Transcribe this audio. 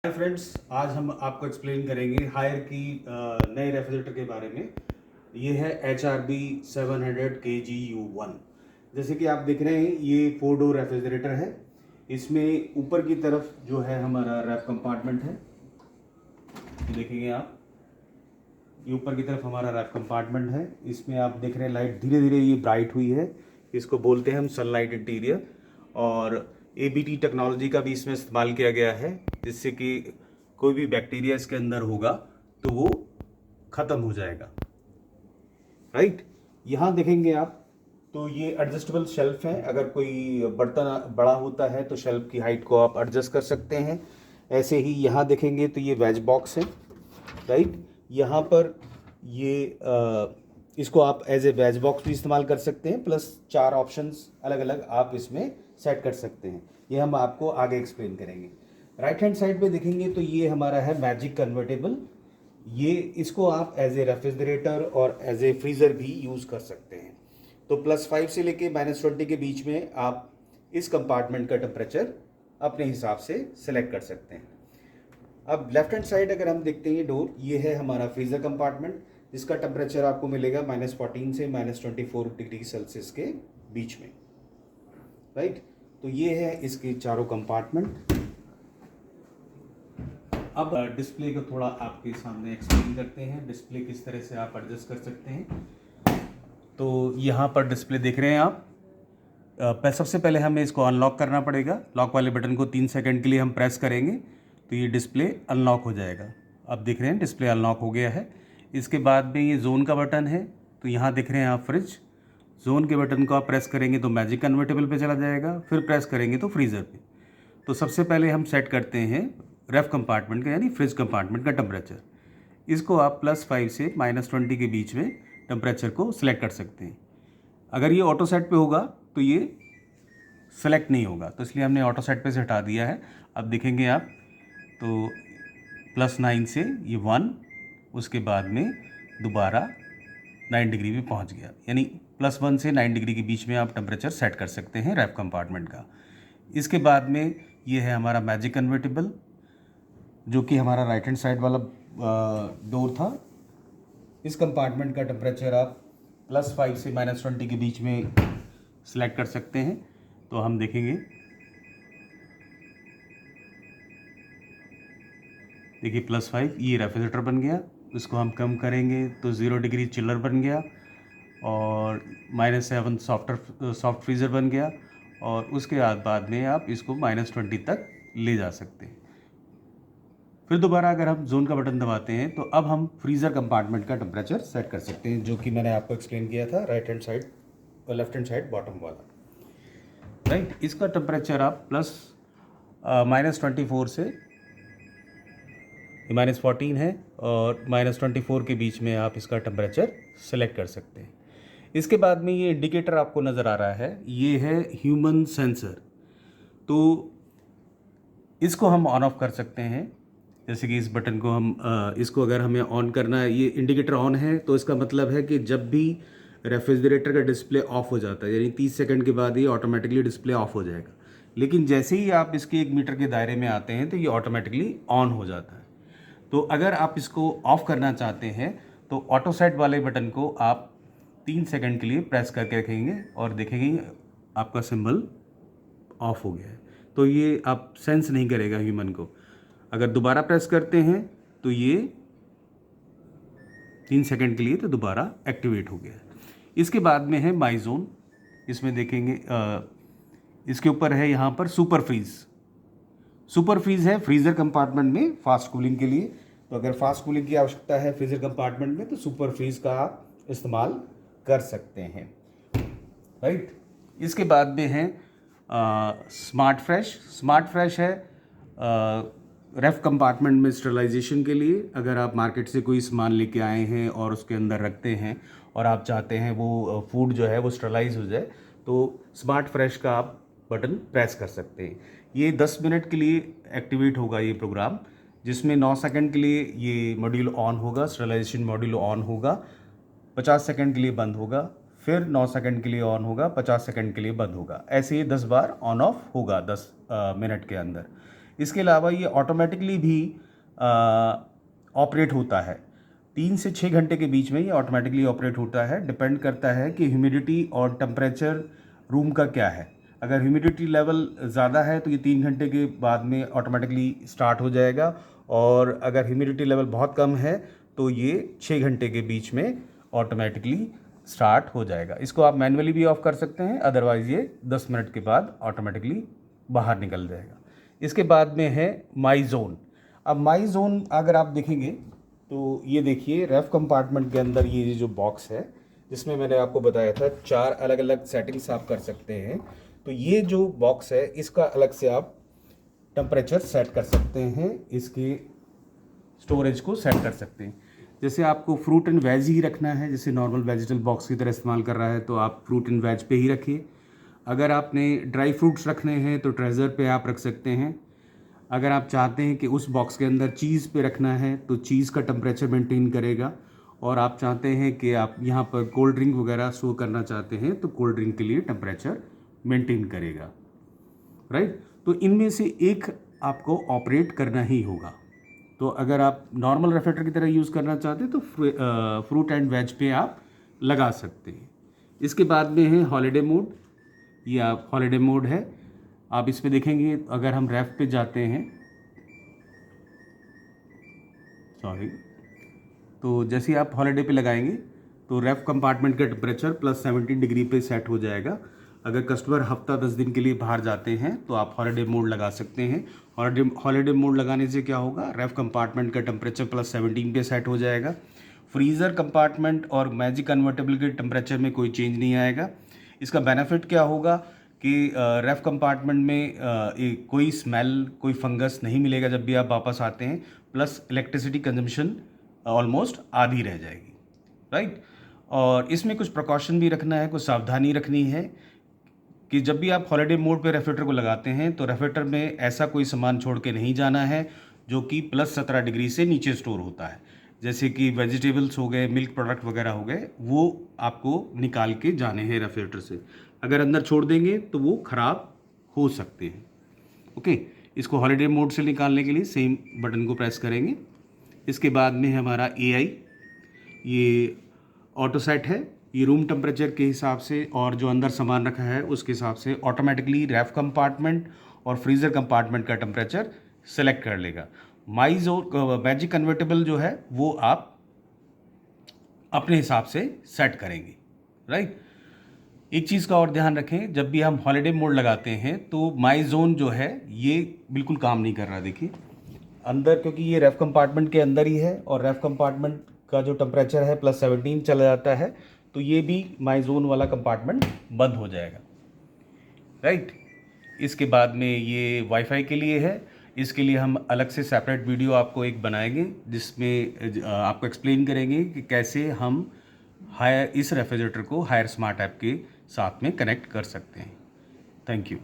Hi friends, आज हम आपको एक्सप्लेन करेंगे हायर की नए रेफ्रिजरेटर के बारे में। ये है HRB 700 KGU1। जैसे कि आप देख रहे हैं, ये 4 डोर रेफ्रिजरेटर है। इसमें ऊपर की तरफ जो है हमारा रैप कंपार्टमेंट है, ये देखेंगे आप। ये ऊपर की तरफ हमारा रैप कंपार्टमेंट है। इसमें आप देख रहे हैं लाइट धीरे धीरे ये ब्राइट हुई है। इसको बोलते हैं हम सनलाइट इंटीरियर। और ABT टेक्नोलॉजी का भी इसमें इस्तेमाल किया गया है, जिससे कि कोई भी बैक्टीरिया इसके अंदर होगा तो वो ख़त्म हो जाएगा। राइट, यहाँ देखेंगे आप तो ये एडजस्टेबल शेल्फ है। अगर कोई बर्तन बड़ा होता है तो शेल्फ की हाइट को आप एडजस्ट कर सकते हैं। ऐसे ही यहाँ देखेंगे तो ये वेज बॉक्स है। राइट, यहाँ पर ये इसको आप एज ए वेज बॉक्स भी इस्तेमाल कर सकते हैं, प्लस 4 ऑप्शंस अलग अलग आप इसमें सेट कर सकते हैं। ये हम आपको आगे एक्सप्लेन करेंगे। राइट हैंड साइड पे देखेंगे तो ये हमारा है मैजिक कन्वर्टेबल। ये इसको आप एज ए रेफ्रिजरेटर और एज ए फ्रीज़र भी यूज़ कर सकते हैं। तो +5 से लेके -20 के बीच में आप इस कंपार्टमेंट का टेम्परेचर अपने हिसाब से सिलेक्ट कर सकते हैं। अब लेफ्ट हैंड साइड अगर हम देखते हैं डोर, ये है हमारा फ्रीज़र कंपार्टमेंट, जिसका टेम्परेचर आपको मिलेगा -14 से -24 डिग्री सेल्सियस के बीच में। राइट, तो ये है इसके चारों कंपार्टमेंट। अब डिस्प्ले को थोड़ा आपके सामने एक्सप्लेन करते हैं, डिस्प्ले किस तरह से आप एडजस्ट कर सकते हैं। तो यहाँ पर डिस्प्ले देख रहे हैं आप। सबसे पहले हमें इसको अनलॉक करना पड़ेगा। लॉक वाले बटन को 3 सेकंड के लिए हम प्रेस करेंगे तो ये डिस्प्ले अनलॉक हो जाएगा। अब देख रहे हैं डिस्प्ले अनलॉक हो गया है। इसके बाद में ये जोन का बटन है, तो यहाँ देख रहे हैं आप फ्रिज। जोन के बटन को आप प्रेस करेंगे तो मैजिक कन्वर्टेबल पे चला जाएगा, फिर प्रेस करेंगे तो फ्रीज़र पे। तो सबसे पहले हम सेट करते हैं रेफ कंपार्टमेंट का, यानी फ्रिज कंपार्टमेंट का टेम्परेचर। इसको आप +5 से -20 के बीच में टेम्परेचर को सिलेक्ट कर सकते हैं। अगर ये ऑटो सेट पे होगा तो ये सेलेक्ट नहीं होगा, तो इसलिए हमने ऑटो सेट पे से हटा दिया है। अब देखेंगे आप तो +9 से ये 1, उसके बाद में दोबारा 9 डिग्री पे पहुंच गया। यानी +1 से 9 डिग्री के बीच में आप टेम्परेचर सेट कर सकते हैं रैप कंपार्टमेंट का। इसके बाद में ये है हमारा मैजिक कन्वर्टेबल, जो कि हमारा राइट हैंड साइड वाला डोर था। इस कंपार्टमेंट का टेम्परेचर आप +5 से -20 के बीच में सिलेक्ट कर सकते हैं। तो हम देखेंगे, देखिए +5 ये रेफ्रिजरेटर बन गया। इसको हम कम करेंगे तो 0 डिग्री चिलर बन गया, और -7 सॉफ्ट फ्रीज़र बन गया। और उसके बाद में आप इसको -20 तक ले जा सकते हैं। फिर दोबारा अगर हम जोन का बटन दबाते हैं तो अब हम फ्रीज़र कंपार्टमेंट का टेम्परेचर सेट कर सकते हैं, जो कि मैंने आपको एक्सप्लेन किया था, राइट हैंड साइड और लेफ्ट हैंड साइड बॉटम वाला। राइट, इसका टेम्परेचर आप -24 से -14 है और -24 के बीच में आप इसका टेम्परेचर सेलेक्ट कर सकते हैं। इसके बाद में ये इंडिकेटर आपको नज़र आ रहा है, ये है ह्यूमन सेंसर। तो इसको हम ऑन ऑफ कर सकते हैं। जैसे कि इस बटन को हम इसको अगर हमें ऑन करना है, ये इंडिकेटर ऑन है, तो इसका मतलब है कि जब भी रेफ्रिजरेटर का डिस्प्ले ऑफ हो जाता है, यानी 30 सेकंड के बाद ये ऑटोमेटिकली डिस्प्ले ऑफ हो जाएगा। लेकिन जैसे ही आप इसके 1 मीटर के दायरे में आते हैं तो ये ऑटोमेटिकली ऑन हो जाता है। तो अगर आप इसको ऑफ करना चाहते हैं तो ऑटो सेट वाले बटन को आप 3 सेकंड के लिए प्रेस करके रखेंगे और देखेंगे आपका सिंबल ऑफ हो गया है। तो ये आप सेंस नहीं करेगा ह्यूमन को। अगर दोबारा प्रेस करते हैं तो ये 3 सेकंड के लिए तो दोबारा एक्टिवेट हो गया है। इसके बाद में है माई जोन। इसमें देखेंगे इसके ऊपर है यहाँ पर सुपर फ्रीज़। सुपर फ्रीज़ है फ्रीज़र कंपार्टमेंट में फास्ट कूलिंग के लिए। तो अगर फास्ट कूलिंग की आवश्यकता है फ्रीज़र कंपार्टमेंट में तो सुपर फ्रीज़ का आप इस्तेमाल कर सकते हैं। राइट, इसके बाद में है स्मार्ट फ्रेश। स्मार्ट फ्रेश है रेफ कंपार्टमेंट में स्टरलाइजेशन के लिए। अगर आप मार्केट से कोई सामान लेके आए हैं और उसके अंदर रखते हैं और आप चाहते हैं वो फूड जो है वो स्टरलाइज हो जाए, तो स्मार्ट फ्रेश का आप बटन प्रेस कर सकते हैं। ये 10 मिनट के लिए एक्टिवेट होगा ये प्रोग्राम, जिसमें 9 सेकंड के लिए ये मॉड्यूल ऑन होगा, स्टरलाइजेशन मॉड्यूल ऑन होगा, 50 सेकंड के लिए बंद होगा, फिर 9 सेकंड के लिए ऑन होगा, 50 सेकंड के लिए बंद होगा। ऐसे ही 10 बार ऑन ऑफ होगा 10 मिनट के अंदर। इसके अलावा ये ऑटोमेटिकली भी ऑपरेट होता है। 3 से 6 घंटे के बीच में ये ऑटोमेटिकली ऑपरेट होता है। डिपेंड करता है कि ह्यूमिडिटी और टेम्परेचर रूम का क्या है। अगर ह्यूमिडिटी लेवल ज़्यादा है तो ये 3 घंटे के बाद में ऑटोमेटिकली स्टार्ट हो जाएगा, और अगर ह्यूमिडिटी लेवल बहुत कम है तो ये 6 घंटे के बीच में ऑटोमेटिकली स्टार्ट हो जाएगा। इसको आप मैन्युअली भी ऑफ कर सकते हैं, अदरवाइज़ ये 10 मिनट के बाद ऑटोमेटिकली बाहर निकल जाएगा। इसके बाद में है माई जोन। अब माई जोन अगर आप देखेंगे तो ये देखिए, रेफ कंपार्टमेंट के अंदर ये जो बॉक्स है जिसमें मैंने आपको बताया था 4 अलग अलग सेटिंग्स आप कर सकते हैं। तो ये जो बॉक्स है इसका अलग से आप टेम्परेचर सेट कर सकते हैं, इसके स्टोरेज को सेट कर सकते हैं। जैसे आपको फ्रूट एंड वेज ही रखना है, जैसे नॉर्मल वेजिटेबल बॉक्स की तरह इस्तेमाल कर रहा है, तो आप फ्रूट एंड वेज पे ही रखिए। अगर आपने ड्राई फ्रूट्स रखने हैं तो ट्रेजर पे आप रख सकते हैं। अगर आप चाहते हैं कि उस बॉक्स के अंदर चीज़ पे रखना है तो चीज़ का टेम्परेचर मेंटेन करेगा, और आप चाहते हैं कि आप यहाँ पर कोल्ड ड्रिंक वगैरह स्टोर करना चाहते हैं तो कोल्ड ड्रिंक के लिए टेम्परेचर मेंटेन करेगा, राइट। तो इनमें से एक आपको ऑपरेट करना ही होगा। तो अगर आप नॉर्मल रेफ्रिजरेटर की तरह यूज़ करना चाहते हैं तो फ्रूट एंड वेज पे आप लगा सकते हैं। इसके बाद में है हॉलीडे मोड। ये आप हॉलीडे मोड है, आप इस पे देखेंगे अगर हम रेफ पे जाते हैं, तो जैसे ही आप हॉलीडे पे लगाएंगे तो रेफ कंपार्टमेंट का टेम्परेचर +17 डिग्री पे सेट हो जाएगा। अगर कस्टमर हफ्ता 10 दिन के लिए बाहर जाते हैं तो आप हॉलीडे मोड लगा सकते हैं। हॉलीडे मोड लगाने से क्या होगा, रेफ कंपार्टमेंट का टेम्परेचर +17 पे सेट हो जाएगा। फ्रीज़र कंपार्टमेंट और मैजिक कन्वर्टेबल के टेम्परेचर में कोई चेंज नहीं आएगा। इसका बेनिफिट क्या होगा कि रेफ कंपार्टमेंट में कोई स्मेल, कोई फंगस नहीं मिलेगा जब भी आप वापस आते हैं, प्लस इलेक्ट्रिसिटी कंजम्पशन ऑलमोस्ट आधी रह जाएगी, राइट। और इसमें कुछ प्रिकॉशन भी रखना है, कुछ सावधानी रखनी है कि जब भी आप हॉलीडे मोड पे रेफ्रिजरेटर को लगाते हैं तो रेफ्रिजरेटर में ऐसा कोई सामान छोड़ के नहीं जाना है जो कि +17 डिग्री से नीचे स्टोर होता है। जैसे कि वेजिटेबल्स हो गए, मिल्क प्रोडक्ट वगैरह हो गए, वो आपको निकाल के जाने हैं रेफ्रिजरेटर से। अगर अंदर छोड़ देंगे तो वो ख़राब हो सकते हैं। ओके, इसको हॉलीडे मोड से निकालने के लिए सेम बटन को प्रेस करेंगे। इसके बाद में हमारा AI, ये ऑटो सेट है। ये रूम टेम्परेचर के हिसाब से और जो अंदर सामान रखा है उसके हिसाब से ऑटोमेटिकली रेफ कंपार्टमेंट और फ्रीज़र कंपार्टमेंट का टेम्परेचर सेलेक्ट कर लेगा। मैजिक कन्वर्टेबल जो है वो आप अपने हिसाब से सेट करेंगे, राइट। एक चीज़ का और ध्यान रखें, जब भी हम हॉलीडे मोड लगाते हैं तो माई जोन जो है ये बिल्कुल काम नहीं कर रहा। देखिए अंदर, क्योंकि ये रेफ कंपार्टमेंट के अंदर ही है और रेफ कंपार्टमेंट का जो टेम्परेचर है +17 चला जाता है, तो ये भी माई जोन वाला कंपार्टमेंट बंद हो जाएगा, राइट। इसके बाद में ये वाईफाई के लिए है। इसके लिए हम अलग से सेपरेट वीडियो आपको एक बनाएंगे जिसमें आपको एक्सप्लेन करेंगे कि कैसे हम इस रेफ्रिजरेटर को हायर स्मार्ट ऐप के साथ में कनेक्ट कर सकते हैं। Thank you.